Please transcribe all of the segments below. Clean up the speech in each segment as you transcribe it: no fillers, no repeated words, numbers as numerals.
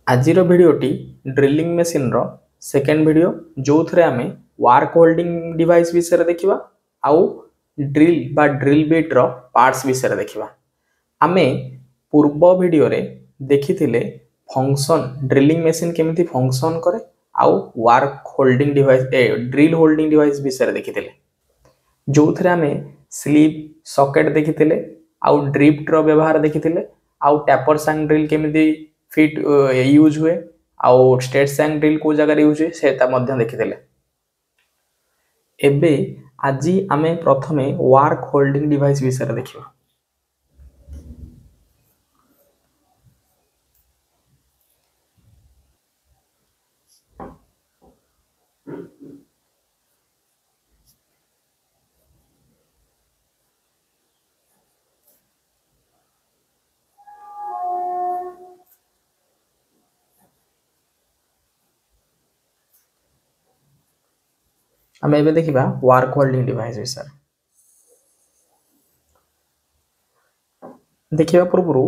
आजिर भिडियोटी drilling machine रो second video जो थे आम वार्क होल्डिंग डिवाइस विषय देखा आउ ड्रिल बा ड्रिल बिट रो पार्ट्स विषय देखा आम पूर्व वीडियो रे देखी फंक्शन ड्रिलिंग मेसीन केमिति फंक्शन करे आउ वार्क holding device drill holding device विषय देखी जो थे आम स्लीव सॉकेट देखी आउ ड्रिफ्ट रो व्यवहार देखी आउ टैपर सांग ड्रिल केमिति फिट यूज हुए आउ स्टेट सांग ड्रिल को जगह यूज हुए से देखी एबे आज आम प्रथमे वार्क होल्डिंग डिवाइस विषय देखा आम एबे देखिबा वार्क होल्डिंग डिवाइस विषय देखिबा पूर्व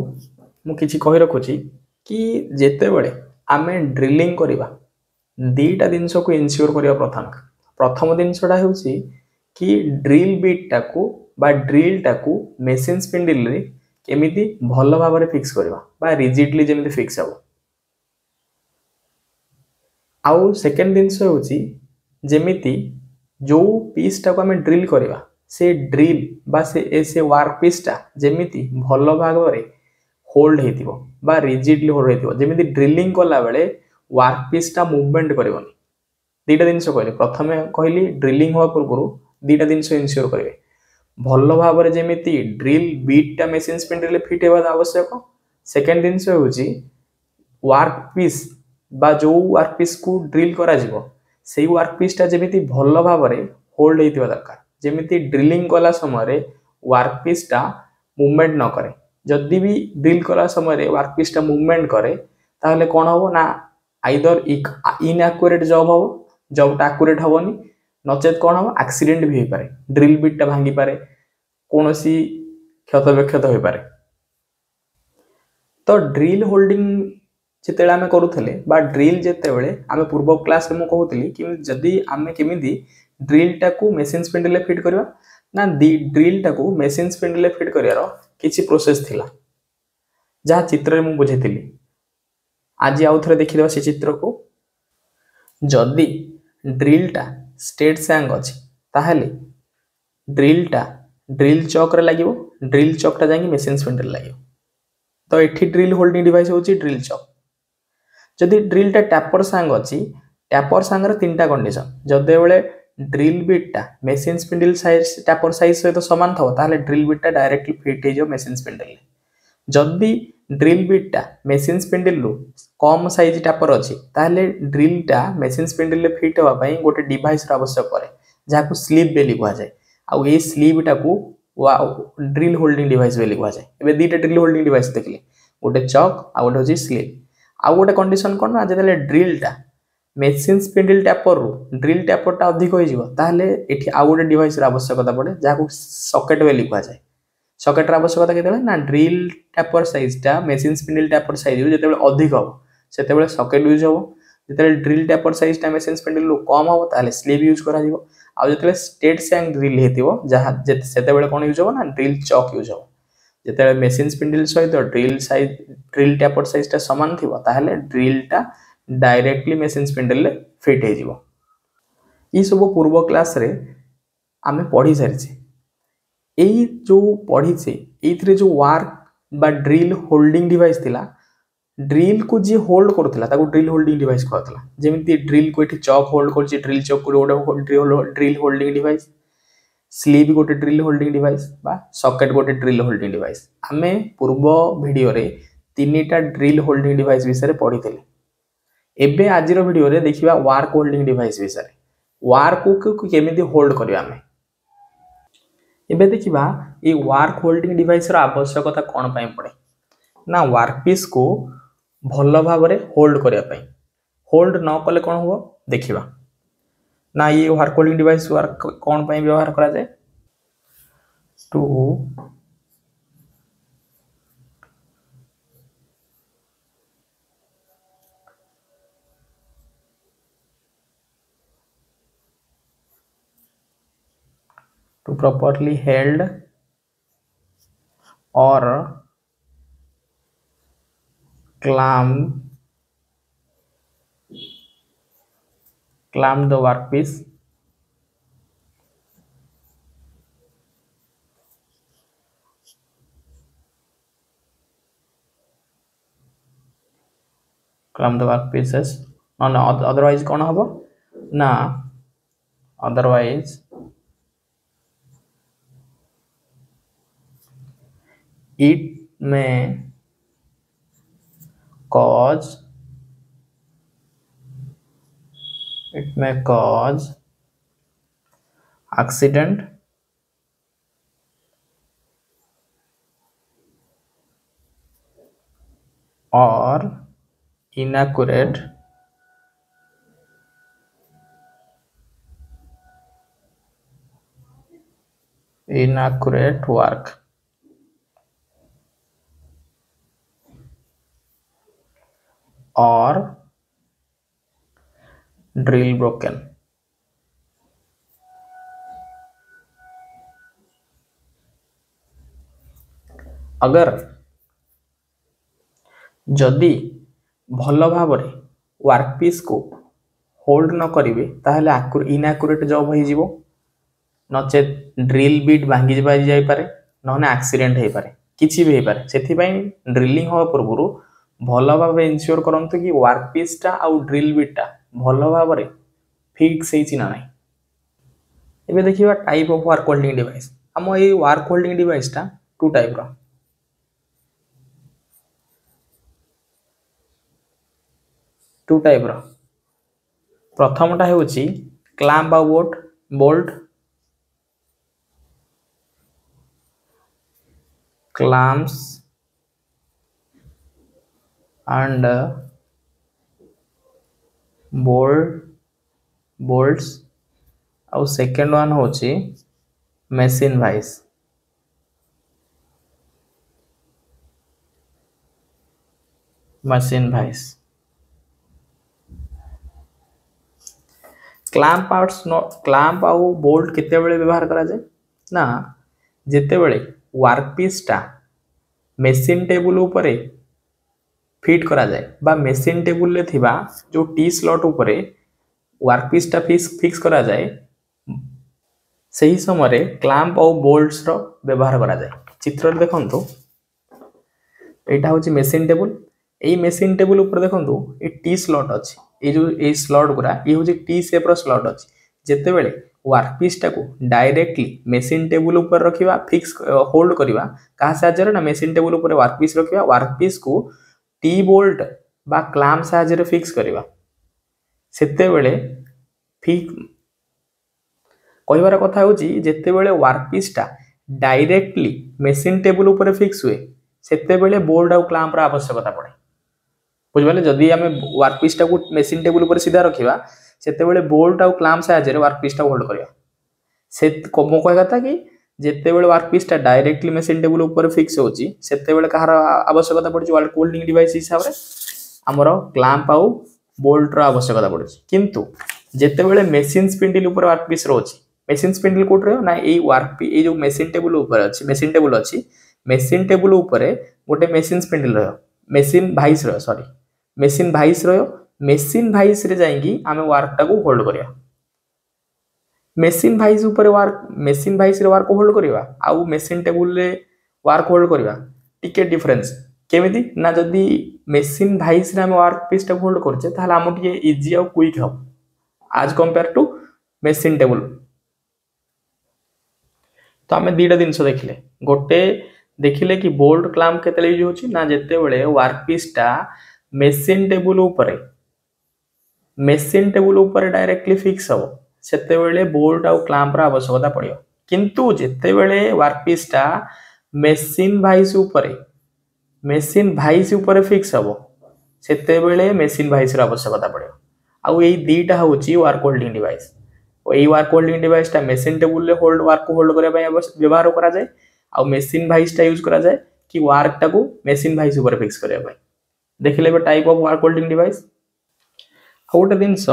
मु किछि कहि रखुछि कि जेते बळे आमे ड्रिलिंग करिबा दीटा जिनस को इनश्योर करिया प्रथम जिनसटा होउछि कि ड्रिल बिट टाकू बा ड्रिल टाकू मेसिन स्पिंडल रे केमिति भलो भाबरे फिक्स करबा बा रिजिडली जेमिति फिक्स हबो आउ सेकेंड जिनस होउछि जेमिति जो पीस टाको आमे ड्रिल करबा से ड्रिल बा से वर्क पीस टा जेमिति भलो भागरे होल्ड हेतिबो बा रिजिडली होल्ड हेतिबो जेमिति ड्रिलिंग कला बेले वर्क पीस टा मूवमेंट करबोनी दीटा जिनस कहले प्रथमे कहली ड्रिलिंग होवा पूर्व दीटा जिनस इनश्योर करेंगे भल भाव जेमिति ड्रिल बीट टा मेसिन स्पिंडल फिट होगा आवश्यक सेकेंड जिनस होउछि वर्क पीस बा जो वर्क पीस को ड्रिल करा जिवो सेही वर्क पीस टा जेमिति भल भाव होल्ड हेतिबा दरकार जेमिति ड्रिलिंग कला समय वर्क पीस टा मूवमेंट न करे जदि भी ड्रिल कला समय वर्क पीस टा मूवमेंट करे ताहले कोन हबो ना आइदर इनएक्यूरेट जॉब हबो जॉब टा एक्यूरेट हबोनी नचेत कोन हबो एक्सीडेंट भी होई पारे ड्रिल बिट टा भांगी पारे कोनोसी क्षत विक्षत होई पारे तो ड्रिल होल्डिंग जेतेले आमे करूथले बा ड्रिल जेतेबेले आमे पूर्व क्लास रे मु कहूतली कि जदि आमे केमिति ड्रिल टाकू मेसिन स्पिंडल फिट करबा ना ड्रिल टाकू मेसिन स्पिंडल फिट करियारो किछि प्रोसेस थिला जहा चित्र रे मु बुझेतिली आज आउ थरे देखिदेबा से चित्र को जदि ड्रिल टा स्टेट सांग अछि ताहले ड्रिल टा ड्रिल चक रे लागिवो ड्रिल चक टा जांगी मेसिन स्पिंडल लागिवो तो एठी ड्रिल होल्डिंग डिवाइस होची ड्रिल चक जदि ड्रिल टा टैपर सांग अछि टैपर सांग रे तीनटा कंडीशन जदे बेले ड्रिल बिट टा machine spindle size tapper size सहित समान थव ताहले ड्रिल बिट टा डायरेक्टली फिट हे जो मेसिन स्पिंडल जदि ड्रिल बिट टा मेसिन स्पिंडल रु कम साइज टैपर अछि ताहले ड्रिल टा मेसिन स्पिंडल फिट होवा पई गोटे डिवाइस र आवश्यक पड़े जाको स्लीव बेली कुआ जाय आ ए स्लीव टाकू ड्रिल होल्डिंग डिवाइस बेली कुआ जाय एबे दीटा ड्रिल होल्डिंग डिवाइस देखले गोटे चक आ गोटे होची स्लीव आ गोटे कंडीशन कोन ना जेतेले ड्रिल टा मेसिन स्पिंडल टैपर रु ड्रिल टैपर टा अधिक होई जिवो ताहले एठी आ गोटे डिवाइस र आवश्यकता पड़े जाको सॉकेट बेली कुआ जाय सॉकेट र आवश्यकता केतेले ना ड्रिल टैपर साइज टा मेसिन स्पिंडल टैपर साइज रु जेतेले अधिक हो सेतेबेले सॉकेट यूज हो जेतेले ड्रिल टैपर साइज टा मेसिन स्पिंडल रु कम हो ताहले स्लीव यूज करा जिवो आ जेतेले स्टेट सांग ड्रिल हेतिबो जहा सेतेबेले कोन यूज हो ना ड्रिल चक यूज हो जेतेले मेसिन स्पिंडल सहित ड्रिल टैपर साइज टा समान थिबो ताहले ड्रिल टा डायरेक्टली मेसिन स्पिंडल ले फिट हे जिवो ई सब पूर्व क्लास रे आमे पढी सारिछे एई जो पढीछे एइथरे जो वार्क बा ड्रिल होल्डिंग डिवाइस थिला ड्रिल को जी होल्ड करथिला ताको ड्रिल होल्डिंग डिवाइस कहतला जेमिति ड्रिल को एठी चक होल्ड करछि ड्रिल चक को ड्रिल होल्डिंग डिवाइस स्लीव गोटे ड्रिल होल्डिंग डिवाइस बा सॉकेट गोटे ड्रिल होल्डिंग डिवाइस आमे पूर्व वीडियो रे तीनटा ड्रिल होल्डिंग डिवाइस विषय रे पढिथिले एबे आजिरो वीडियो रे देखिबा वार्क होल्डिंग डिवाइस विषय रे वार्क को केमिति होल्ड करिया आमे एबे देखिबा ए वार्क होल्डिंग डिवाइस रो आवश्यकता कोन पय पड़े ना वर्क पीस को भल भाव होल्ड करने होल्ड न कले कौन हो देखा ना ये वर्क होल्डिंग डिवाइस वर्क कौन व्यवहार करा जाए to to properly held or clamp the workpiece pieces no otherwise कौन हबो ना otherwise it may cause accident or inaccurate work or drill broken अगर जदि भल भाव वर्कपीस को होल्ड न करेंगे ताहले इनएक्यूरेट जॉब हो जीवो नचे ड्रिल बीट भांगी जाई पारे नहने एक्सीडेंट हो पारे किछि भी हो पारे सेथि पई ड्रिलिंग हो पूर्व भल भाव इनश्योर करंतु कि वर्कपीस टा आउ ड्रिल बीट टा भल भाव फिक्स होइछि ना नाही एबे देखिबा type of work holding device हम ए वर्क होल्डिंग डिवाइस टा टू टाइप रो प्रथमटा होची क्लैंप आ बोल्ट clamps and bolts ଆଉ सेकंड वन होची machine vice क्लैंप आउ बोल्ट केते बेले व्यवहार करा जाए ना जेते बेले वर्कपीस टा मेसिन टेबुल उपरे फिट करा जाए बा मेसिन टेबुल ले थिबा जो टी स्लॉट उपरे वर्कपीस टा फिक्स करा जाए सही समय क्लैंप और बोल्ट्स रो व्यवहार करा जाए चित्र देखंतु एटा होची मेसिन टेबुल एई मेसिन टेबुल ऊपर देखंतु ए टी स्लॉट अछि ए जो ए स्लॉट गुरा ए होची टी शेप रो स्लॉट अछि जेते बेले वर्कपीस टा को डायरेक्टली मेसिन टेबुल ऊपर रखिबा फिक्स होल्ड करिबा का साहाय्य ना मेसिन टेबुल ऊपर वर्कपीस रखिबा वर्कपीस को टी बोल्ट बा क्लैंप साहाय्य फिक्स करिबा सेते बेले फिक कहबार कथा होची जेते बेले वर्कपीस टा डायरेक्टली मेसिन टेबुल ऊपर फिक्स हुए सेते बेले बोल्ट आ क्लैंप रा आवश्यकता पड़े बुझबाले जदी हमें वर्कपीस टा को मेसिन टेबुल ऊपर सीधा रखिबा सेते बेले बोल्ट आ क्लैंप साहाय्य रे वर्कपीस टा होल्ड करिया से कोमो कहगा था कि जेते बेले वर्कपीस टा डायरेक्टली मेसिन टेबुल ऊपर फिक्स होची सेते बेले कहार आवश्यकता पड़ची वर्क होल्डिंग डिवाइस हिसाब रे हमरो क्लैंप आ बोल्ट रा आवश्यकता पड़ची किंतु जेते बेले मेसिन स्पिंडल ऊपर वर्कपीस रोची मेसिन स्पिंडल कोट रे ना ए जो मेसिन टेबुल ऊपर अछि मेसिन टेबुल ऊपर गोटे मेसिन स्पिंडल रहो मेसिन भाइस रे जाईकी आमे वर्क टा को होल्ड करिया मेसिन भाइस रे वर्क होल्ड करिवा आउ मेसिन टेबुल रे वर्क होल्ड करिवा टिके डिफरेंस केमिति ना जदी मेसिन भाइस रे हम वर्क पीस टा होल्ड करछे ताहले हम टिके इजी आ क्विक हो आज कंपेयर टू मेसिन टेबुल तो हमें दीटा जिनस देखिले गोटे देखिले कि बोल्ट क्लैंप केते यूज होची ना जेते बेले वर्क पीस टा मेसिन टेबुल ऊपर डायरेक्टली फिक्स हो सेते बेले बोल्ट आ क्लैंप रा आवश्यकता पड़ियो किंतु जेते बेले वर्कपीस टा मेसिन भाइस ऊपर फिक्स हो सेते बेले मेसिन भाइस रा आवश्यकता पड़ियो आ एई दीटा होची वर्क होल्डिंग डिवाइस एई वर्क होल्डिंग डिवाइस टा मेसिन टेबुल ले वर्क को होल्ड करे व्यवहार करा जाए आ मेसिन भाइस टा यूज करा जाए कि वर्क टा को मेसिन भाइस ऊपर फिक्स करे देखिले बे type of work holding device आ गोटे जिनस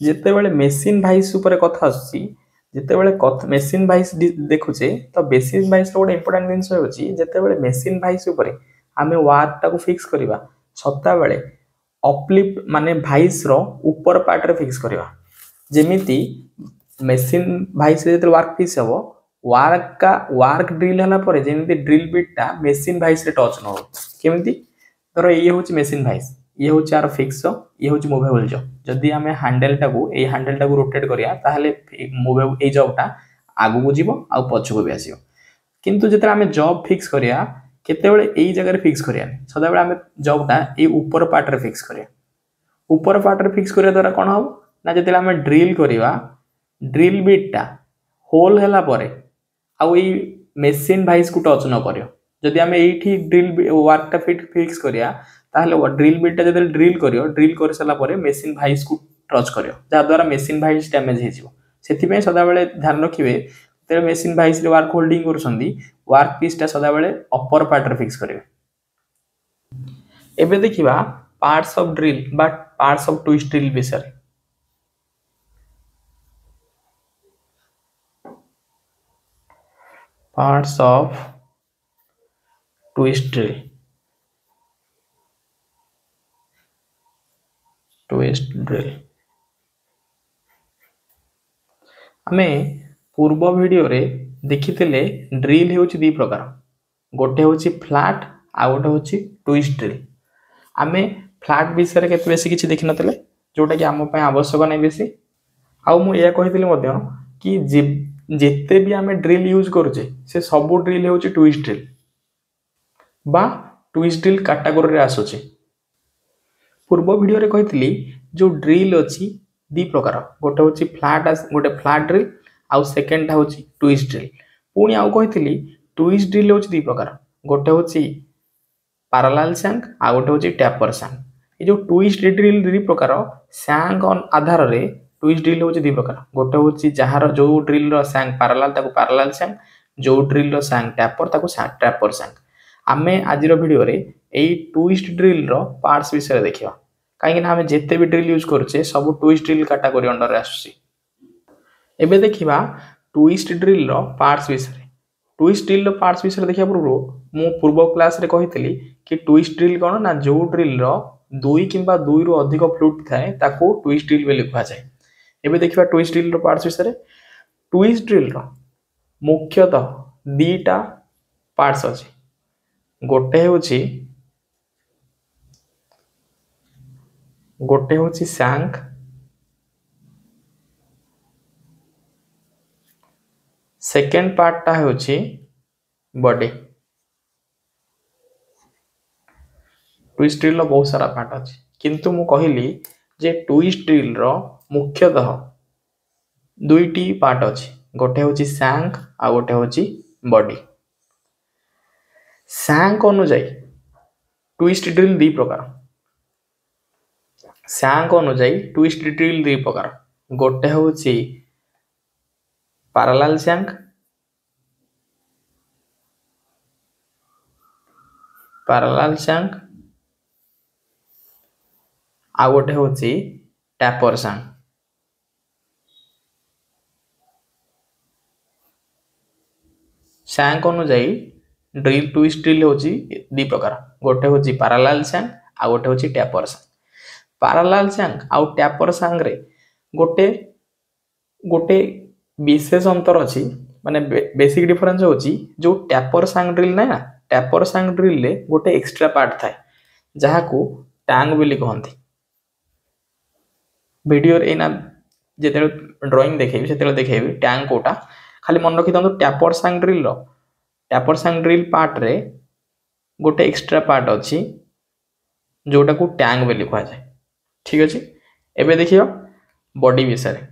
जेते बेले मेसिन भाइस ऊपर कथा आसी ଯେତେବେଳେ ମେସିନ୍ ଭାଇସ୍ ଦେଖୁଛେ ତ ବେସିସ୍ ଭାଇସ୍ ର ଗୋଟେ ଇମ୍ପୋର୍ଟାଣ୍ଟ ଜିନିଷ ହେଉଛି ଯେତେବେଳେ ମେସିନ୍ ଭାଇସ୍ ଉପରେ ଆମେ ୱାର୍କଟାକୁ ଫିକ୍ସ କରିବା ସଦାବେଳେ ଅପଲିଫ୍ଟ ମାନେ ଭାଇସ୍ ର ଉପର ପାର୍ଟରେ ଫିକ୍ସ କରିବା। ଯେମିତି ମେସିନ୍ ଭାଇସ୍ ଯେତେବେଳେ ୱାର୍କ ଫିକ୍ସ ହେବ ୱାର୍କ ଡ୍ରିଲ୍ ହେଲା ପରେ ଯେମିତି ଡ୍ରିଲ୍ ବିଟ୍ଟା ମେସିନ୍ ଭାଇସ୍ରେ ଟଚ୍ ନ ହେବ। କେମିତି ଧର ଇଏ ହେଉଛି ମେସିନ୍ ଭାଇସ୍, ଇଏ ହେଉଛି ଆର ଫିକ୍ସ ଜବ୍, ଇଏ ହେଉଛି ମୁଭେବଲ୍ ଜବ୍। ଯଦି ଆମେ ଏଇ ହ୍ୟାଣ୍ଡେଲଟାକୁ ରୋଟେଟ୍ କରିବା ତାହେଲେ ଏଇ ଜବ୍ଟା ଆଗକୁ ଯିବ ଆଉ ପଛକୁ ବି ଆସିବ। କିନ୍ତୁ ଯେତେବେଳେ ଆମେ ଜବ୍ ଫିକ୍ସ କରିବା କେତେବେଳେ ଏଇ ଜାଗାରେ ଫିକ୍ସ କରିବାନି, ସଦାବେଳେ ଆମେ ଜବ୍ଟା ଏଇ ଉପର ପାର୍ଟରେ ଫିକ୍ସ କରିବା। ଉପର ପାର୍ଟରେ ଫିକ୍ସ କରିବା ଦ୍ୱାରା କ'ଣ ହେବ ନା ଯେତେବେଳେ ଆମେ ଡ୍ରିଲ୍ କରିବା ଡ୍ରିଲ୍ ବିଟ୍ଟା ହୋଲ୍ ହେଲା ପରେ ଆଉ ଏଇ ମେସିନ୍ ଭାଇସ୍କୁ ଟଚ୍ ନ କରିବ। ଯଦି ଆମେ ଏଇଠି ଡ୍ରିଲ୍ ୱାର୍କଟା ଫିକ୍ସ କରିବା ତାହେଲେ ଡ୍ରିଲ୍ ବିଟ୍ଟା ଯେତେବେଳେ ଡ୍ରିଲ୍ କରିସାରିଲା ପରେ ମେସିନ୍ ଭାଇସ୍କୁ ଟଚ୍ କରିବ, ଯାହାଦ୍ୱାରା ମେସିନ୍ ଭାଇସ୍ ଡ୍ୟାମେଜ୍ ହେଇଯିବ। ସେଥିପାଇଁ ସଦାବେଳେ ଧ୍ୟାନ ରଖିବେ ଯେତେବେଳେ ମେସିନ୍ ଭାଇସ୍ରେ ୱାର୍କ ହୋଲ୍ଡିଂ କରୁଛନ୍ତି ୱାର୍କ ପିସ୍ଟା ସଦାବେଳେ ଅପର ପାର୍ଟରେ ଫିକ୍ସ କରିବେ। ଏବେ ଦେଖିବା ପାର୍ଟସ୍ ଅଫ୍ ଡ୍ରିଲ୍ ବା ପାର୍ଟସ୍ ଅଫ୍ ଟୁଇଷ୍ଟ ଡ୍ରିଲ୍ ବିଷୟରେ। Parts of twist drill. आमे पूर्व वीडियो रे देखिथिले ड्रिल हेउची दी प्रकार, गोटे होची फ्लैट आ गोटे होची ट्विस्ट ड्रिल। आमे फ्लैट विषय केते बेसी किछि देखि नतले जोटा कि आम पय आवश्यक नै बेसी। आ मु या कहिथिले मध्य कि जेते भी आमे ड्रिल यूज करूचे से सबु ड्रिल हेउची ट्विस्ट ड्रिल बा ट्विस्ट ड्रिल कैटेगरी रे आसुचे। पूर्व वीडियो रे कहिथिली जो ड्रिल अछि दी प्रकार, गोटे होची फ्लैट ड्रिल आउ सेकंड होची ट्विस्ट ड्रिल। पुणी आउ कहिथिली ट्विस्ट ड्रिल होची दी प्रकार, गोटे होची पैरेलल शैंक आ गोटे होची टैपर शैंक। ए जो ट्विस्ट ड्रिल दी प्रकार शैंक आधार रे ट्विस्ट ड्रिल होची दी प्रकार, गोटे होची जहार जो ड्रिल रो शैंक पैरेलल ताको पैरेलल शैंक, जो ड्रिल रो शैंक टैपर ताको टैपर शैंक। आमे आज रो वीडियो रे एई ट्विस्ट ड्रिल रो पार्ट्स विषय देखिबा, काहे कि हमें जेते भी ड्रिल यूज करूचे सब ट्विस्ट ड्रिल कैटेगरी अंडर रे आसुची। एबे देखिबा ट्विस्ट ड्रिल रो पार्ट्स विषय। ट्विस्ट ड्रिल रो पार्ट्स विषय देखिया पूर्व मु पूर्व क्लास रे कहितली कि ट्विस्ट ड्रिल कोन ना जो ड्रिल रो दुई किंबा दुई रु अधिक फ्लूट थाए ताको ट्विस्ट ड्रिल बोली कहा जाय। एबे देखिबा ट्विस्ट ड्रिल रो पार्ट्स विषय। ट्विस्ट ड्रिल रो मुख्यतः दीटा पार्ट्स अछि, गोटे होची शैंक, सेकेंड पार्ट टा होची बॉडी। ट्विस्ट ड्रिल रो बहुत सारा पार्ट अछि, किंतु मु कहिली जे ट्विस्ट ड्रिल रो मुख्यतः दुईटी पार्ट अछि, गोटे होची शैंक आ गोटे होची बॉडी। शैंक अनुଯାयी ट्विस्ट ड्रिल दी प्रकार, शैंक अनुଯାयी ट्विस्ट ड्रिल दी प्रकार, गोटे होची पैरेलल शैंक, आ गोटे होची टैपर शैंक। शैंक अनुଯାयी ड्रिल ट्विस्ट ड्रिल होची दी प्रकार, गोटे होची पैरेलल शैंक आ गोटे होची टैपर शैंक। पैरेलल शैंक आ टैपर शैंक रे गोटे विशेष अंतर अछि, माने बेसिक डिफरेंस होची जो टैपर शैंक ड्रिल ना टैपर शैंक ड्रिल ले गोटे एक्स्ट्रा पार्ट थाए जहा को टैंग बोली कहंती। वीडियो रे ना जेते ड्राइंग देखेबी सेते देखेबी टैंग कोटा, खाली मन रखि दंतु टैपर शैंक ड्रिल पार्ट रे गोटे एक्स्ट्रा पार्ट अछि जोटा को टैंग बोली कहा जाय। ठीक अछि। एबे देखियो बॉडी विषय।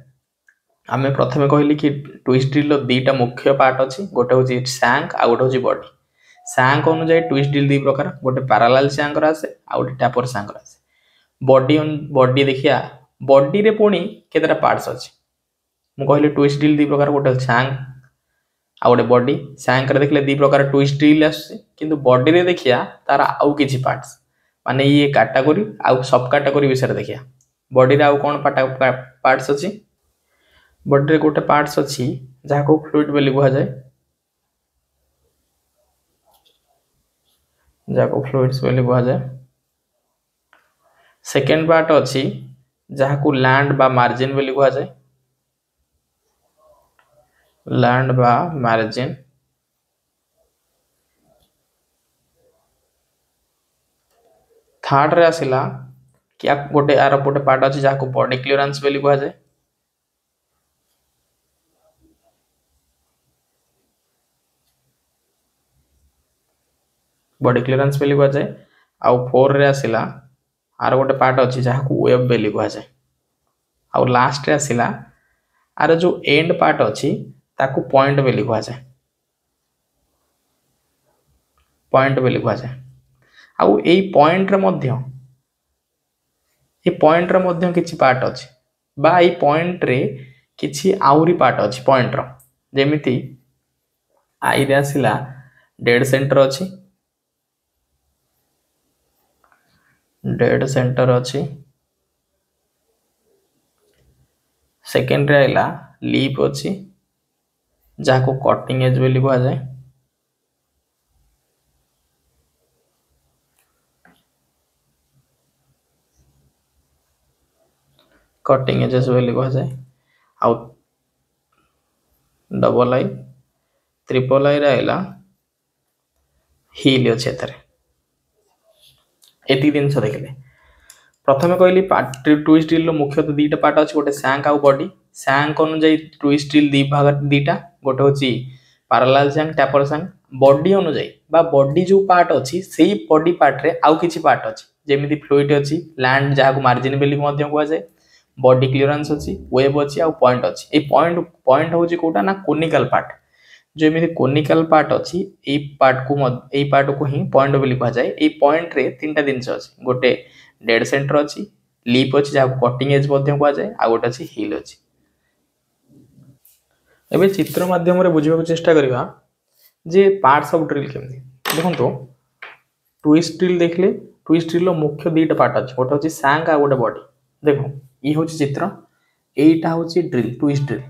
आमे प्रथमे कहली कि ट्विस्ट ड्रिल रो दीटा मुख्य पार्ट अछि, गोटे होची शैंक आ गोटे होची बॉडी। शैंक अनुଯାयी ट्विस्ट ड्रिल दी प्रकार, गोटे पैरेलल शैंक रासे आ गोटे टैपर शैंक रासे। बॉडी देखिया, बॉडी रे पुणी केतेटा पार्ट्स अछि। मु कहली ट्विस्ट ड्रिल दी प्रकार, गोटे शैंक आ गोटे बॉडी। शैंक रे देखले दी प्रकार ट्विस्ट ड्रिल आसी, किंतु बॉडी रे देखिया तार आउ किछि पार्ट्स, माने ये कैटेगरी आउ सब कैटेगरी विषय देखिया। बॉडी रे आउ कोन पार्ट्स अछि, बॉडी रे गोटे पार्ट्स अछि जहाँ को फ्लूइड बोली कह जाए, जहाँ को फ्लूइड्स बोली कह जाए। सेकेंड पार्ट अछि जहाँ को लैंड बा मार्जिन बोली कह जाए, लैंड बा मार्जिन। थर्ड रे आसिला क्या गोटे आर गोटे पार्ट अछि जहाँ को बॉडी क्लियरेंस बोली कह जाए, बॉडी क्लियरेंस बोली कह जाए। आउ फोर रे आसिला आर गोटे पार्ट अछि जहाँ को वेब बोली कह जाए। आउ लास्ट रे आसिला आर जो एंड पार्ट अछि ताकू पॉइंट बोली कह जाए, पॉइंट बोली कह जाए। आउ एई पॉइंट रे मध्य किछि पार्ट अछि बा एई पॉइंट रे किछि आउरी पार्ट अछि पॉइंट रो, जेमिति आई रे आसिला डेड सेंटर अछि, डेड सेंटर अछि। सेकेंड रे आइला लीफ अछि जहाँ को कटिंग एज बोली कह जाए, कटिंग एजेस बोली कह जाए। आउ डबल आई ट्रिपल आई रे आइला हिल अछि एतरे। एति दिन देखले प्रथमे कहली ट्विस्ट ड्रिल रो मुख्यतः दीटा पार्ट अछि, गोटे शैंक आउ बॉडी। शैंक अनुଯାयी ट्विस्ट ड्रिल दी भाग दीटा, गोटे होची parallel shank taper shank. Body अनुଯାयी बा बॉडी जो पार्ट अछि सेही बॉडी पार्ट रे आउ किछि पार्ट अछि, जेमिति फ्लूइड अछि, लैंड जहाँ को मार्जिन बेली मध्य कह जाए, बॉडी क्लियरेंस अछि, वेब अछि आउ पॉइंट अछि। ए पॉइंट होची कोटा ना कोनिकल पार्ट, जो एमिति कोनिकल पार्ट अछि एई पार्ट को ही पॉइंट बोली कह जाए। एई पॉइंट रे तीनटा जिंस अछि, गोटे डेड सेंटर अछि, लीफ अछि जहाँ कटिंग एज मध्य कह जाए, आ गोटे अछि हिल अछि। एबे चित्र माध्यम रे बुझिबा चेष्टा करिवा जे पार्ट्स ऑफ ड्रिल केमति। देखंतो ट्विस्ट ड्रिल देखले, ट्विस्ट ड्रिल रो मुख्य दीटा पार्ट अछि, गोटे अछि शैंक आ गोटे बॉडी। देखो ई होची चित्र, एईटा होची drill, twist drill.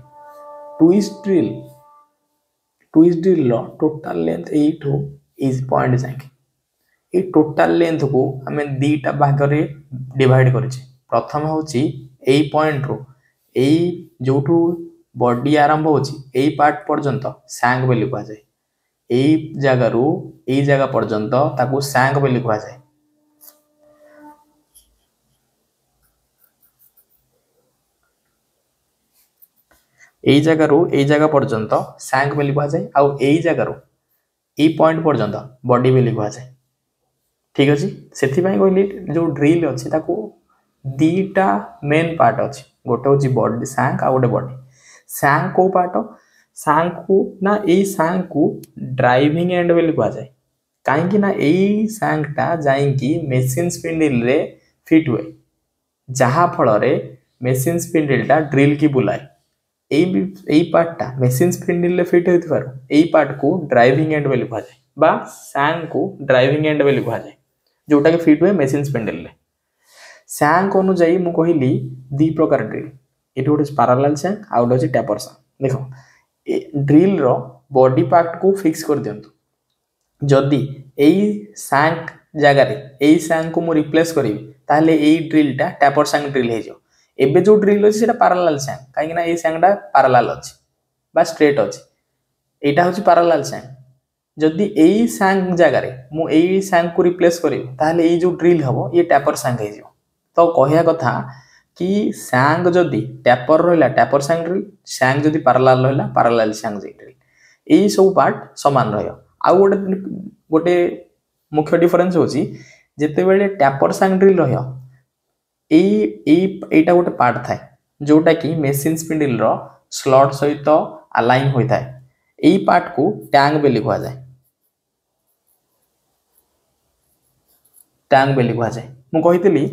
Twist drill रो टोटल लेंथ एइठो इज पॉइंट जाके ए टोटल लेंथ को हमें दीटा भाग रे डिवाइड करिचे। प्रथम होची एई पॉइंट रो एई जोठू बॉडी आरंभ होची एई पार्ट पर्यंत शैंक बोली कह जाए, एई जगह रो एई जगह पर्यंत ताकू शैंक बोली कह जाए। एई जगह रो एई जगह पर्यंत शैंक बोली कह जाए, आउ एई जगह रो एई पॉइंट पर्यंत बॉडी बोली कह जाए। ठीक अछि, सेथि पई कहली जो ड्रिल अछि ताकू दीटा मेन पार्ट अछि, गोटे होची बॉडी शैंक आ गोटे बॉडी। शैंक को पार्ट, शैंक को ना एई शैंक को ड्राइविंग एंड बोली कह जाए, काहे कि ना एई शैंक टा जाईकी मेशिन स्पिंडल रे फिट हुए, जहाँ फल रे मेशिन स्पिंडल टा ड्रिल की बुलाए। एई पार्ट टा मेशिन स्पिंडल रे फिट होइथबार एई पार्ट को ड्राइविंग एंड बोली कह जाए, बा शैंक को ड्राइविंग एंड बोली कह जाए, जोटा के फिट हुए मेशिन स्पिंडल रे। शैंक अनुଯାयी मु कहली दी प्रकार ड्रिल, एटी गोटे पैरेलल शैंक आ गोटे टैपर शैंक। देखो ए ड्रिल रो बॉडी पार्ट को फिक्स कर दियंतु, जदि एई शैंक जगह रे एई शैंक को मु रिप्लेस करिवि ताले एई ड्रिल टा टैपर शैंक ड्रिल हे जो। एबे जो ड्रिल अछि सेटा पैरेलल शैंक, काहे ना एई शैंक टा पैरेलल अछि बा स्ट्रेट अछि, एटा होची पैरेलल शैंक। जदि एई शैंक जगह रे मु एई शैंक को रिप्लेस करिवि ताले एई जो ड्रिल हबो ये टैपर शैंक हे जो। तो कहया कथा कि शैंक जदि टैपर रहला टैपर शैंक ड्रिल, शैंक जदि पैरेलल रहला पैरेलल शैंक ड्रिल, एई सब पार्ट समान रहयो। आ गोटे मुख्य डिफरेंस होची जेते बेले टैपर शैंक ड्रिल रहयो एटा गोटे पार्ट थाए जोटा कि मेशिन स्पिंडल रो स्लॉट सहित अलाइन होई थाए, एई पार्ट को टैंक बोली कह जाए, टैंक बोली कह जाए। मु कहितली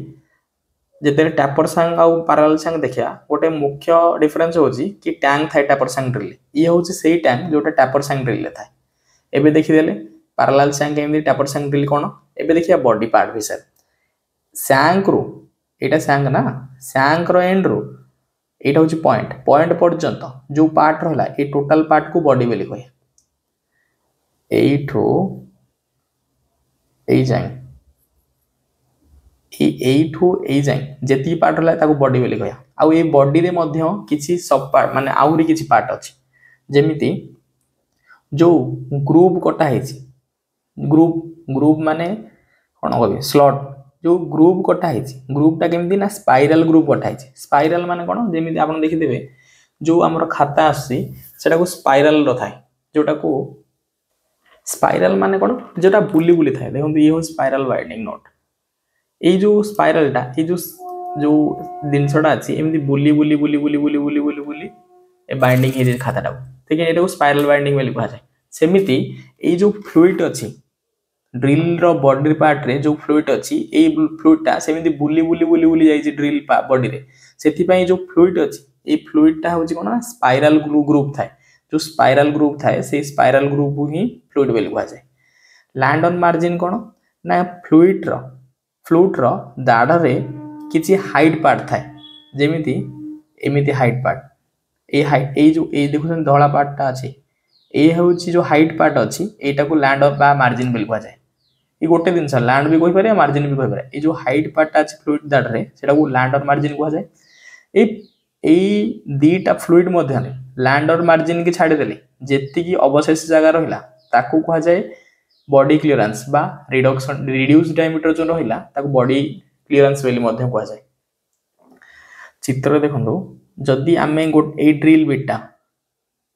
जेते टैपर शैंक आ पैरेलल शैंक देखिया गोटे मुख्य डिफरेंस होची कि टैंक थाए टैपर शैंक ड्रिल, ई होची सेही टैंक जोटा टैपर शैंक ड्रिल ले थाए। एबे देखि देले पैरेलल शैंक एमि टैपर शैंक ड्रिल कोन। एबे देखिया बॉडी पार्ट विषय। शैंक रो एटा शैंक ना, शैंक रो एंड रो एटा हूँ पॉइंट पॉइंट पर्यंत जो पार्ट रहा ये टोटाल पार्ट को बॉडी बोली कहे एठू ए जाए एठू ए जाए जी पार्ट रहा बॉडी बोली कह आउ ये बॉडी रे मध्य किसी सब पार्ट माने आउरी किसी पार्ट अच्छी जेमिति जो ग्रुप कटा है ग्रुप ग्रुप माने कौन कह स्लॉट जो ग्रुप कटा है ग्रुपटा केमती ना स्पाइराल ग्रुप कटा है स्पाइराल माने कौन जमी आप देखिथे जो आमर खाता आसा को स्पाइराल थाए जोटा को स्पाइराल माने कौन जोटा बुली बुली थाए देखो ये हूँ स्पाइराल वाइंडिंग नोट ये जो स्पाइरालटा ये जो जिनसटा अच्छी एमती बुली बुली बुली बुली बुली बुली बुली बुली बाइंडिंग है खाताटा ठीक है ये स्पाइराल बाइंडिंग बोली कहुए सेमिति ये जो फ्लूइड अच्छी ड्रिल रो बॉडी पार्ट रे जो फ्लूइड अच्छी ए फ्लूइडटा सेमिति बुली बुली बुली बुली जाई ड्रिल बॉडी रे सेथिपाई जो फ्लूइड अच्छी ए फ्लूइडटा होची कोन स्पाइराल ग्रुप थाए जो स्पाइराल ग्रुप थाए से स्पाइराल ग्रुप ही फ्लूइड बोली कहुए लैंड ऑन मार्जिन कोन ना फ्लूइड रो दाढ़ रे किछि हाइट पार्ट थाए जेमिति एमिति हाइट पार्ट ए हाइट ए जो ए देखुछन धला पार्टटा अछि ए होची जो हाइट पार्ट अच्छी एटा को लैंड ऑफ बा मार्जिन बोली कहुए ये गोटे जिन लैंड भी कही पारे मार्जिन भी कही पारे ये जो हाइट पार्ट अच्छे फ्लूइड दाढ़े से लैंड और मार्जिन कहुए दीटा फ्लूइड मध्य लैंड और मार्जिन की छाड़देले जी अवशेष जगह रहा ताकू कहुए बॉडी क्लीयरेंस बा रिडक्शन रिड्यूस डायमीटर जो रहा बॉडी क्लीयरेंस बोली कहुए चित्र देखो जदि आम ए ड्रिल बिटा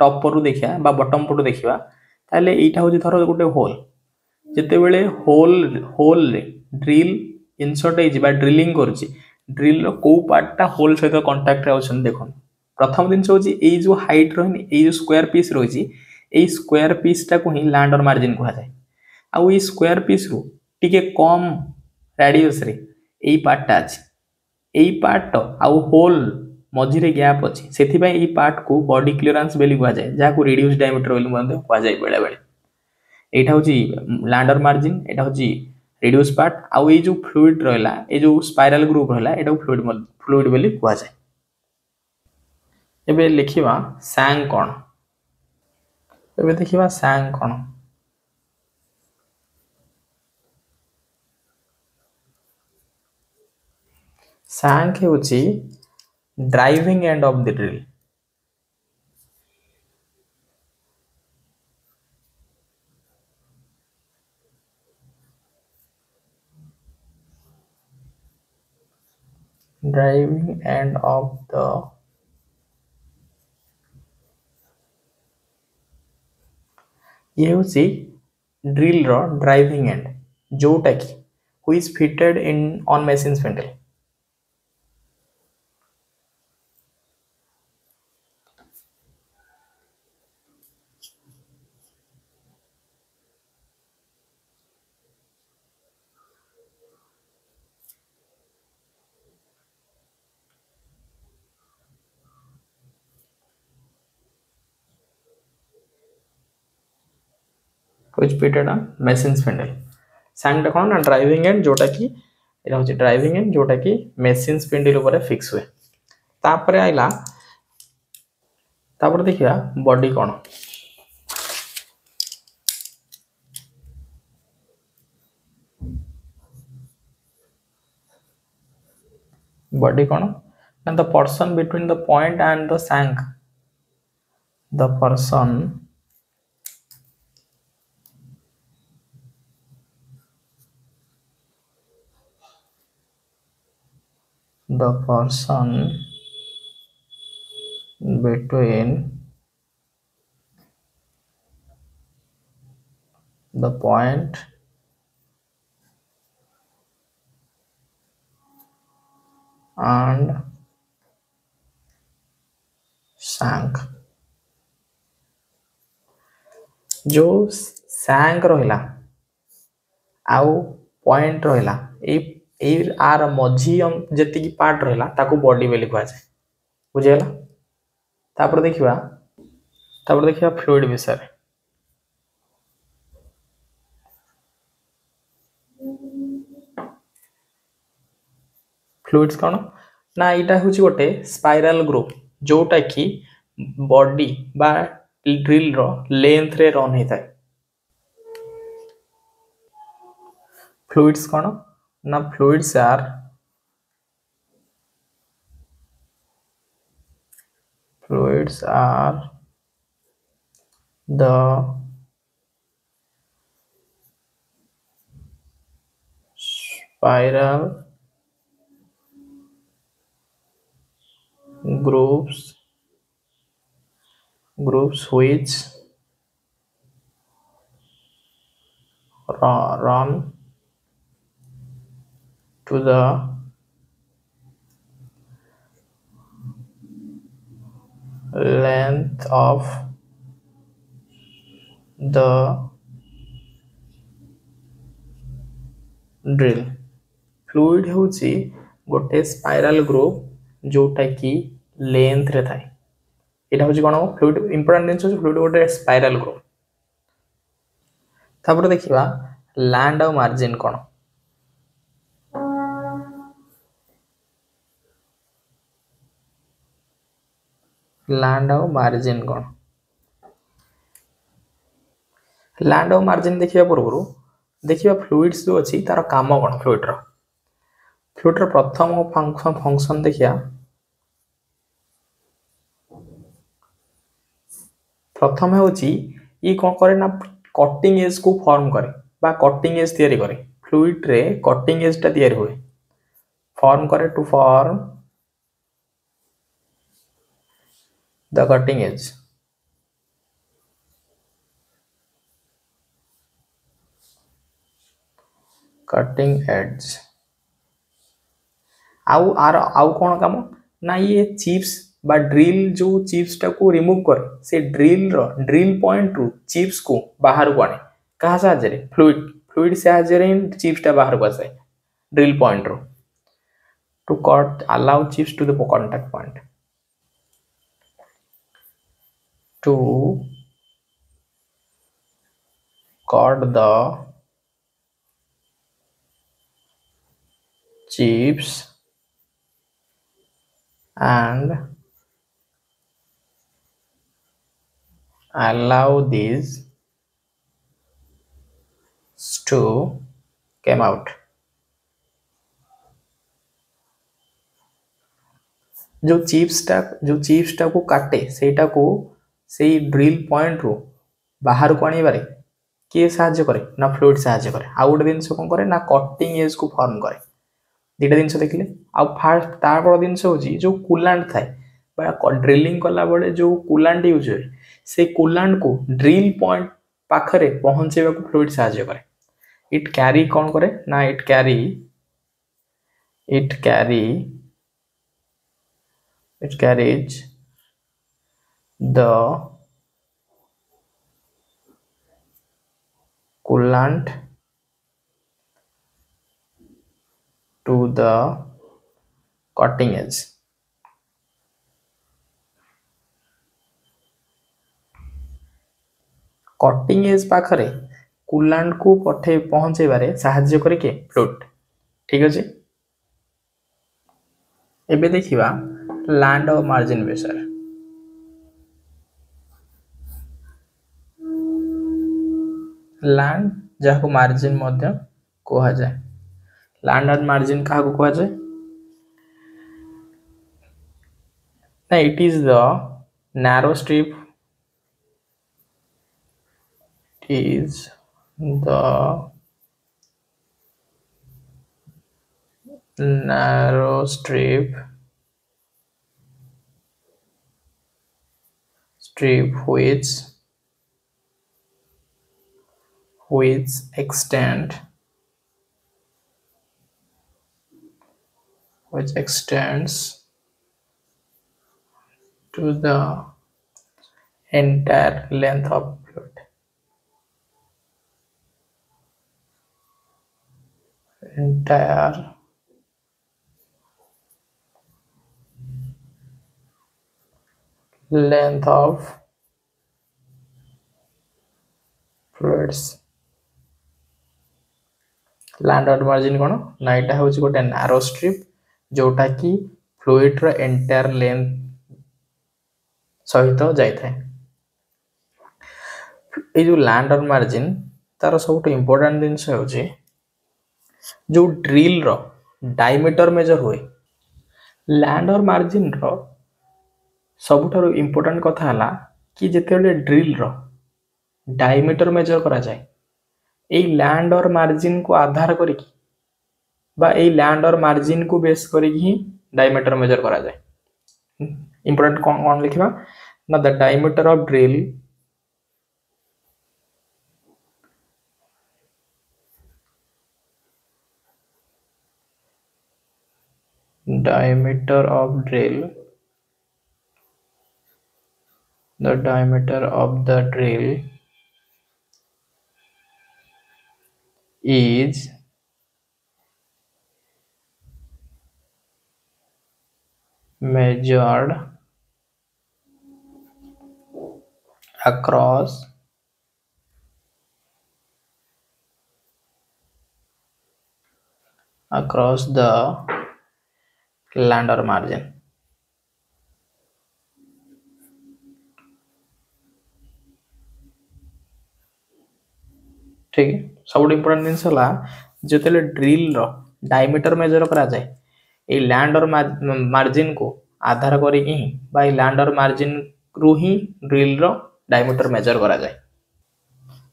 टॉप पर देखा बटम पटू देखा ताले एटा हूँ धर गोटे होल जिते बड़े होल रे ड्रिल इनसर्ट हो ड्रिलिंग करुच्ची ड्रिल को पार्टा होल सहित कंटाक्ट रे देखो प्रथम जिन हूँ जो हाइट रही ये जो स्क्वायर पीस रही स्क्वायर पीसटा को ही लैंड और मार्जिन कहुए आउ ये स्क्वायर पीस रु टिके कम रेडियस रे यही पार्टा अच्छी यही पार्ट आउ होल मझिरे गैप अच्छी से पार्ट को बॉडी क्लीयरेंस बोली कहुए जहाँ रिड्यूस डायमीटर बोली कहुए बेले बेले एटा हूँ लैंडर मार्जिन एटा हूँ रिड्यूस पार्ट आउ ये जो फ्लूइड रहा ये जो स्पाइराल ग्रुप रहा एटा फ्लूइड बोली कहुए एबे लिखिबा सैंग कौन एबे देखिबा सैंग कौन सैंग होची driving end of the drill driving end of the ये हूँ ड्रिल रो ड्राइविंग एंड जोटा कि who is fitted in on machine spindle which fitted on machine spindle सांगटा कौन ना ड्राइविंग एंड जोटा कि एटा होची ड्राइविंग एंड जोटा कि मशीन स्पिंडल ऊपर फिक्स हुए तापर आइला तापर देखिया बॉडी कौन बॉडी कौन and the person between the point and the shank the person between the point and shank जो shank रहिला आउ पॉइंट रहिला ए आर मझी जेतिकी पार्ट रहिला ताको बॉडी बोली कहुए बुझेला तापर देखिबा फ्लूइड विषय फ्लूइड्स कौन ना यहाँ हूँ गोटे स्पाइराल ग्रुप जोटा कि बॉडी बा ड्रिल रो लेंथ रे रन होता है फ्लूइड्स कौन ना flutes are the spiral groups which run to the length of the drill fluid होची गोटे स्पाइराल ग्रुप जोटा कि लेंथ रे थाए एटा होची कोन फ्लूइड इंपोर्टेंट जिंस होची फ्लूइड गोटे स्पाइराल ग्रुप तापर देखिबा लैंड और मार्जिन कोन लैंड और मार्जिन कोन लैंड और मार्जिन देखिबा पूर्व देखिबा फ्लूइड्स जो अछि तार काम कोन फ्लूइड रो प्रथम फंक्शन देखिया प्रथम होची ये कौन करे ना कटिंग एज को फॉर्म करे बा कटिंग एज तैयारी करे फ्लूइड रे कटिंग एज टा तैयारी हुए फॉर्म करे to form the cutting edge आउ कौन काम ना ये चिप्स बा ड्रिल जो चिप्स टा को रिमूव करे से ड्रिल पॉइंट रु चिप्स को बाहर को आने कहा साहाଯ୍य रे फ्लूइड साहाଯ୍य रे चिप्स टा बाहर को आसे ड्रिल पॉइंट रु to cut allow chips to the contact point to cut the chips and allow these to come out जो चिप्स टा को काटे सेटा को से ड्रिल पॉइंट रो बाहर को आने किए साहाଯ୍य करे ना फ्लूइड साहाଯ୍य करे आ गोटे जिनस कौन करे ना कटिंग एज को फॉर्म करे दुटा जिनस देखिले आ फास्ट तार जिनस होची जो कूलांट थाए बा ड्रिलिंग कला बड़े जो कूलांट यूज हुए से कूलांट को ड्रिल पॉइंट पाखरे पहुंचेबा को फ्लूइड साहाଯ୍य करे इट कैरी कौन करे ना it carries the coolant to the cutting edge cutting edge पाखरे कूलांट को पठे पहुंचे बारे साहाଯ୍य करे के फ्लूइड ठीक अछि एबे देखिबा लैंड और मार्जिन विषय लैंड जहाँ को मार्जिन मध्य कहा जाए लैंड और मार्जिन कहा को कहा जाए ना it is the narrow strip strip which extends to the entire length of fluid. Entire length of fluids. Land और मार्जिन कौन ना यहाँ हूँ गोटे नारो स्ट्रिप जोटा कि फ्लुइड रो एंटायर लेंथ सहित जाइए। ये जो लैंडर मार्जिन तार सब इम्पोर्टाट जिनस जो ड्रिल रो डायमीटर मेजर हुए लैंडर मार्जिन रो सबुठारु इम्पोर्टाट कथा है कि जिते ड्रिल रो डायमीटर मेजर करा जाए यही लैंडर मार्जिन को आधार करी लैंडर मार्जिन को बेस करी डायमीटर मेजर करा जाए। इम्पोर्टेंट कौन लिखा ना the diameter of drill diameter of drill the diameter of the drill is measured across the lander margin. ठीक है सब इम्पोर्टेंट जिनस जो ड्रिल रो डायमीटर मेजर करा जाए ये लैंडर मार्जिन को आधार करी लैंडर मार्जिन रु ही ड्रिल रो डायमीटर मेजर करा जाए।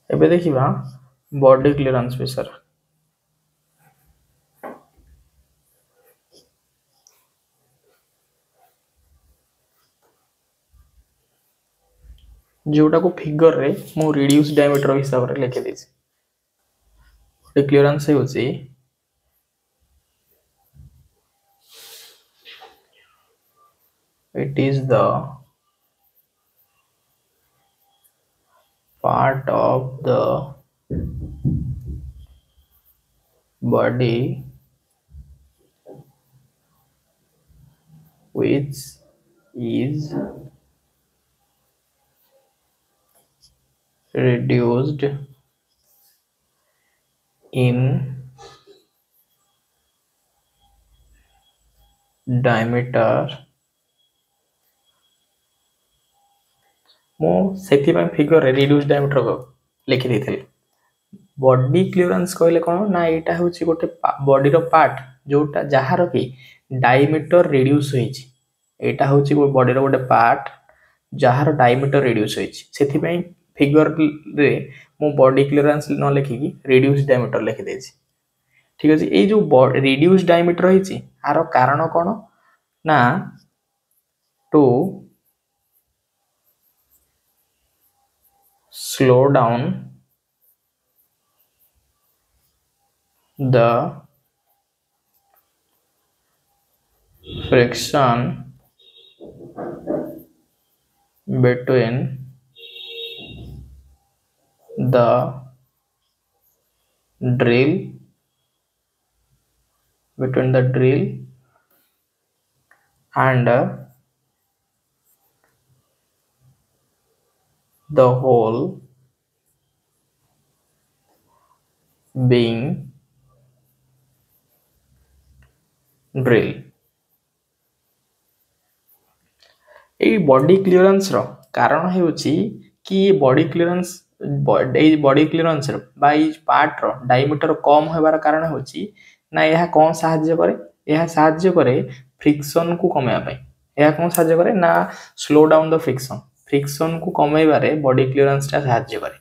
एबे देखिबा बॉडी क्लीयरेंस विषय जोटा को फिगर रे मु रिड्यूस डायमीटर हिसाब रे लिखि देछि। बॉडी क्लीयरेंस होछि it is the part of the body which is reduced in diameter मो सेति फिगर रे रिड्यूस डायमीटर लिखि देथिले। बॉडी क्लीयरेंस कहले कौन ना एटा होछि गोटे बॉडी रो पार्ट जोटा जहार कि डायमीटर रिड्यूस होइछि एटा होछि बॉडी रो गोटे पार्ट जहार डायमीटर रिड्यूस होइछि सेति फिगर रे मो बॉडी क्लीयरेंस न लिखिकी रिड्यूस डायमीटर लिखि देछि। ठीक अछि ए जो रिड्यूस डायमीटर होइछि आरो कारण कोन ना to slow down the friction between the drill and the hole being drill। ये बॉडी क्लीयरेंस रो कारण हेउची कि बॉडी क्लीयरेंस पार्ट रो डायमीटर कम होबार कारण हेउची ना यह कौन साहाय्य करे यह साहाय्य करे फ्रिक्शन को कमेया पाई यह कौन साहाय्य करे ना स्लो डाउन द फ्रिक्शन को कमेबारे बॉडी क्लीयरेंस ता साहाय्य करे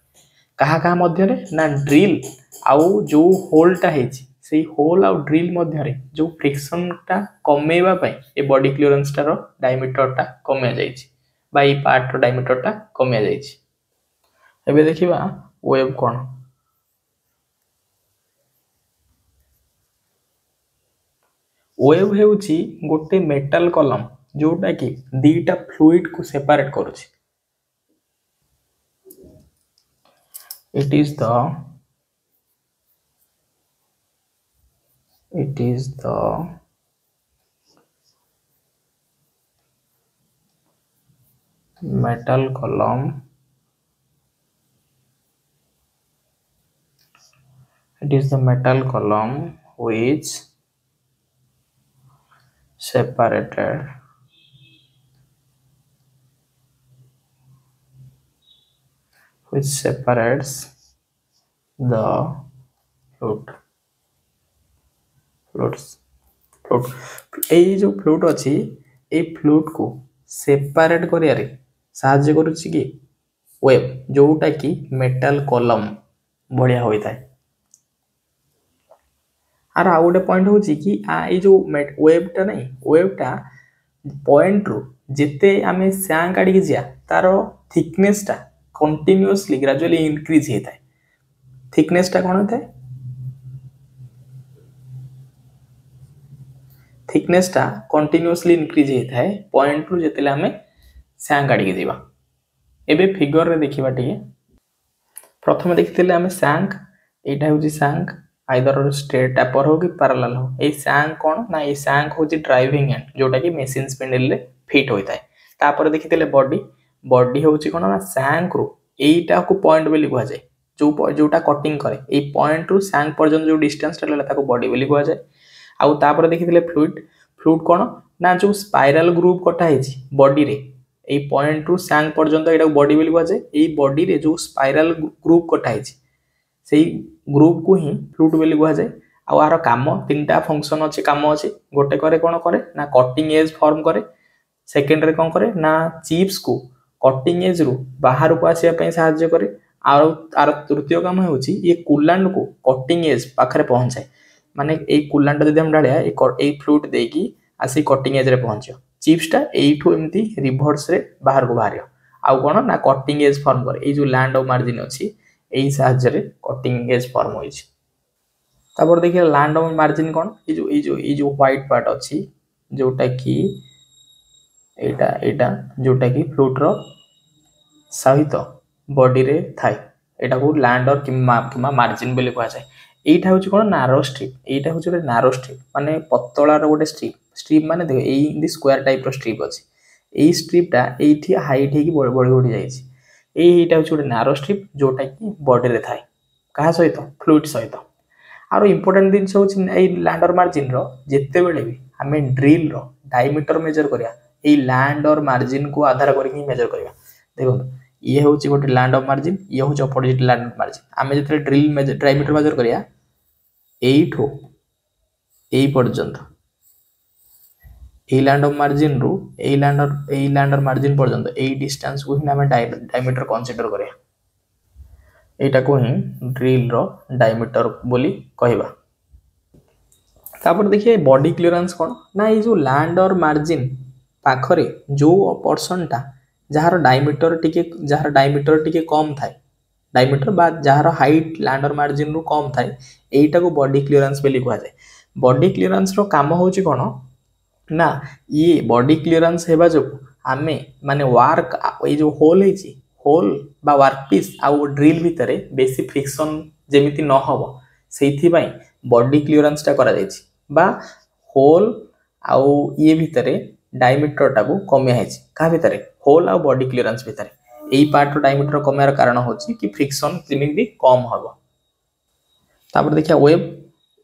कहा कहा मध्य रे ना ड्रिल आउ जो होल ता हेची से होल आउ ड्रिल मध्य रे जो फ्रिक्शन ता कमेबा पाई ए बॉडी क्लीयरेंस ता रो डायमीटर ता कमे जाईची बा ई पार्ट रो डायमीटर ता कमे जाईची। एबे देखिबा वेव कोन वेव हेउची गोटे मेटल कॉलम जोटा कि दीटा फ्लूइड को सेपरेट करूची। it is the metal column which separated which separates the fluid fluids fluid এই जो fluid ଅଛି এই fluid को separate करियारे साहाଯ୍य करूची कि वेब जोटा कि मेटल कॉलम बढ़िया होई थाए आर आ गोटे पॉइंट होची कि ये जो वेबटा नहीं वेबटा पॉइंट रु जेते आमे सैंक आड़ी जिया तार थिकनेस टा कंटिन्यूअसली ग्रेजुअली इंक्रीज होता है थिकनेस टा कौन होता है थिकनेस टा कंटिन्यूअसली इंक्रीज होता है पॉइंट रु जेते आमे सैंक आड़ी जिवा एबे फिगर रे देखिबा टिके प्रथम देखिथिले आमे सैंक एटा होची सैंक आइदर स्ट्रेट टैपर हो कि पैरेलल हो ए सैंक कोन ना ए सैंक होची ड्राइविंग एंड जोटा कि मशीन स्पिंडल रे फिट होई थाए तापर देखिथिले बॉडी बॉडी होची कोन ना सैंक रो एटा को पॉइंट बेली कुआ जाय जोटा कटिंग करे ए पॉइंट रु सैंक पर्यंत जो डिस्टेंस रहला ताको बॉडी बेली कुआ जाय आउ तापर देखिथिले फ्लूइड फ्लूइड कोन ना जो स्पाइरल ग्रुप कटा हेची बॉडी रे ए पॉइंट रु सैंक पर्यंत एटा बॉडी बेली कुआ जाय ए बॉडी रे जो स्पाइरल ग्रुप कटा हेची सेही ग्रुप को ही फ्लूइड बेली कुआ जाय आ आरो काम तीनटा फंक्शन अछि काम अछि गोटे करे कोन करे ना कटिंग एज फॉर्म करे सेकंड रे कोन करे ना चिप्स को कटिंग एज रु बाहर को आसिया पय सहायता करे आरो तृतीय काम होछि ये कूलांट को कटिंग एज पाखरे पहुंचाए माने ए कूलांट जदि हम डालिया ए फ्लूइड देकी आसी कटिंग एज रे पहुंचियो चिप्स टा एठो एम्ति रिवर्स रे बाहर को बाहरियो आ कोन ना कटिंग एज फॉर्म करे ए जो लैंड ऑफ मार्जिन अछि एई सहायता रे कटिंग एज फॉर्म होइछि तापर देखिए लैंड ऑफ मार्जिन कोन ए जो व्हाइट पार्ट अछि जोटा कि एटा जोटा कि फ्लूइड रो सहित बॉडी रे थाए एटा को लैंड और किमा मार्जिन बेले कहै छै एटा होछि कोन नारो स्ट्रिप एटा होछि रे नारो स्ट्रिप माने पतला रो गोटे स्ट्रिप स्ट्रिप माने देखो ए इन दी स्क्वायर टाइप रो स्ट्रिप अछि ए स्ट्रिप टा एठी हाइट हे कि बड़ी जाय छै एटा होछि गोटे नारो स्ट्रिप जोटा कि बॉडी रे थाए कहा सहित फ्लूइड सहित आरो इंपोर्टेंट दिन होछि ए लैंडर मार्जिन रो जेते बेले भी हमें ड्रिल रो डायमीटर मेजर करिया ए लैंड और मार्जिन को आधार करके मेजर करिया देखो ये होछि गोटे लैंड ऑफ मार्जिन ये होछि अपोजिट लैंड ऑफ मार्जिन आमे जेते ड्रिल मेजर डायमीटर मेजर करिया एठो ए पर्यंत ए लैंड ऑफ मार्जिन रो ए लैंडर मार्जिन पर्यंत ए डिस्टेंस को ही हमें डायमीटर कंसीडर करिया एटा को ही ड्रिल रो डायमीटर बोली कहबा तापर देखिए बॉडी क्लियरेंस कोन ना ये जो लैंड और मार्जिन पाखरे जो पोर्शन टा जहार डायमीटर टिके कम थाए डायमीटर बा जहार हाइट लैंड और मार्जिन रो कम थाए एटा को बॉडी क्लियरेंस बोली कहै जाय बॉडी क्लियरेंस रो काम होची कोन ना ये बॉडी क्लियरेंस हेबा जो आमे माने वर्क ए जो होल हेची होल बा वर्क पीस आ ड्रिल भितरे बेसी फ्रिक्शन जेमिति न होबो सेथि पई बॉडी क्लियरेंस टा करा जायछि बा होल आ ये भितरे डायमीटर टा को कमे हेछि का भितरे होल आ बॉडी क्लियरेंस भितरे एई पार्ट रो डायमीटर कमेर कारण होछि कि फ्रिक्शन जेमिति कम होबो तापर देखिया वेब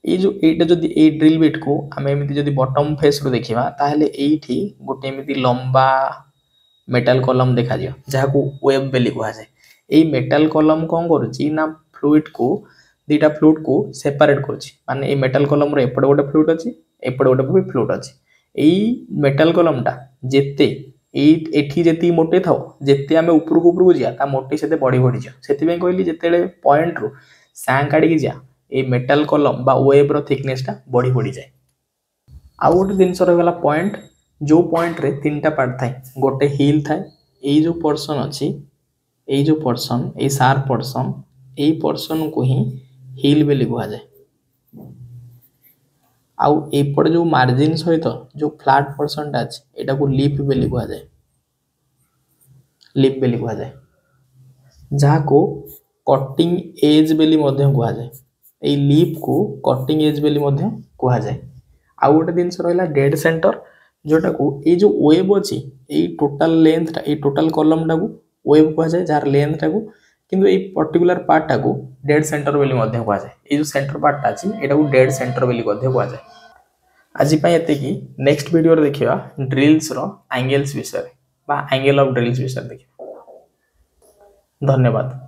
ए जो एटा जदी ए ड्रिल बिट को हमें एमिति जदी बॉटम फेस रो देखिबा ताहले एठी गोटे एमिति लंबा मेटल कॉलम देखा दियो जहा को वेब बेली कहै जाय ए मेटल कॉलम कोन करूची ना फ्लूइड को दीटा फ्लूइड को सेपरेट करूची माने ए मेटल कॉलम रे एपड गोटे फ्लूइड अछि एपड गोटे भी फ्लूइड अछि ए मेटल कॉलम टा जेते एठी जेती मोटे थाओ जेते हमें ऊपर को जिया ता मोटे सेते बड़ी जा सेति में कहली जेतेले पॉइंट रो सैंक आडी की जा ए मेटल कॉलम बा वेब रो थिकनेस टा बड़ी जाय आ गोटे दिनस रहला पॉइंट जो पॉइंट रे तीनटा पार्ट थाए गोटे हिल थाए ए जो पोर्शन अछि ए जो पोर्शन ए शार्प पोर्शन ए पोर्शन को ही हिल बेली कहै जाय आउ एपड़ जो मार्जिन सहित जो फ्लैट पोर्शन टा अछि एटा को लिप बेली कहै जाय लिप बेली कहै जाय जहा को कटिंग एज बेली मध्य कहै जाय ए लिप को कटिंग एज बेली मध्य कहै जाय आ गोटे दिनस रहला डेड सेंटर जोटा को ए जो वेब अछि ए टोटल लेंथ टा ए टोटल कॉलम टा को वेब कहै जाय जार लेंथ टा को किंतु ए पर्टिकुलर पार्ट टा को डेड सेंटर बेली मध्य कहै जाय ए जो सेंटर पार्ट टा अछि एटा को डेड सेंटर बेली मध्य कहै जाय आज ये नेक्स्ट वीडियो देखिए ड्रिल्स एंगल्स विषय बा एंगल ऑफ ड्रिल्स विषय देखिए। धन्यवाद।